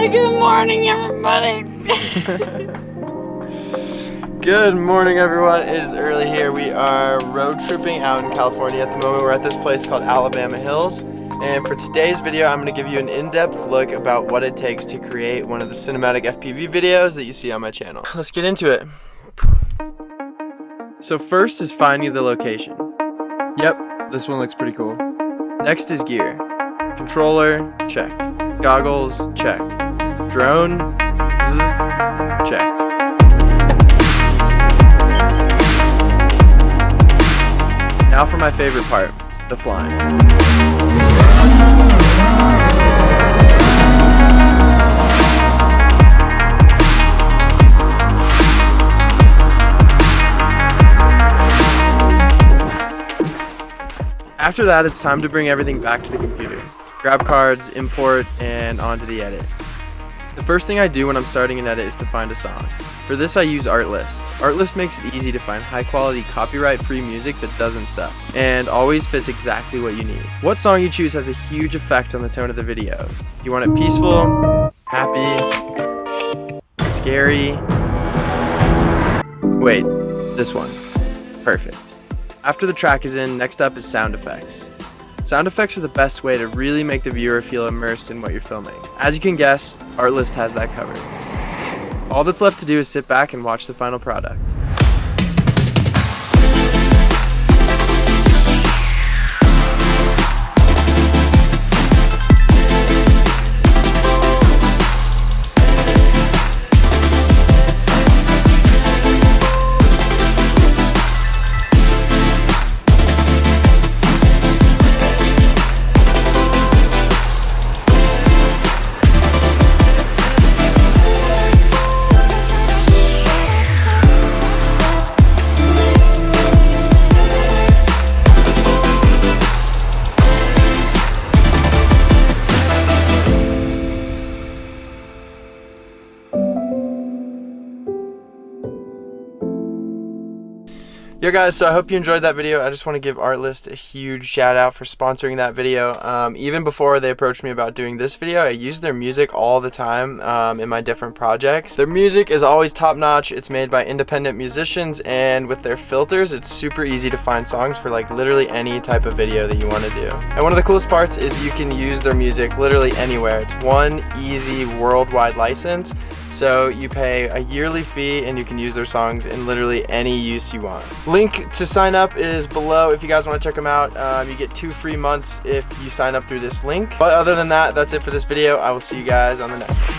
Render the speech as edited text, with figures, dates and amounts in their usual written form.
Hi, good morning, everybody. Good morning, everyone. It is early here. We are road tripping out in California at the moment. We're at this place called Alabama Hills. And for today's video, I'm going to give you an in-depth look about what it takes to create one of the cinematic FPV videos that you see on my channel. Let's get into it. So first is finding the location. Yep, this one looks pretty cool. Next is gear. Controller, check. Goggles, check. Drone, zzz, check. Now for my favorite part, the flying. After that, it's time to bring everything back to the computer. Grab cards, import, and onto the edit. The first thing I do when I'm starting an edit is to find a song. For this I use Artlist. Artlist makes it easy to find high quality copyright-free music that doesn't suck, and always fits exactly what you need. What song you choose has a huge effect on the tone of the video. You want it peaceful, happy, scary. Wait, this one. Perfect. After the track is in, next up is sound effects. Sound effects are the best way to really make the viewer feel immersed in what you're filming. As you can guess, Artlist has that covered. All that's left to do is sit back and watch the final product. Yo guys, so I hope you enjoyed that video. I just want to give Artlist a huge shout out for sponsoring that video. Even before they approached me about doing this video, I use their music all the time in my different projects. Their music is always top notch. It's made by independent musicians, and with their filters, it's super easy to find songs for like literally any type of video that you want to do. And one of the coolest parts is you can use their music literally anywhere. It's one easy worldwide license. So you pay a yearly fee and you can use their songs in literally any use you want. Link to sign up is below if you guys want to check them out. You get 2 free months if you sign up through this link. But other than that, that's it for this video. I will see you guys on the next one.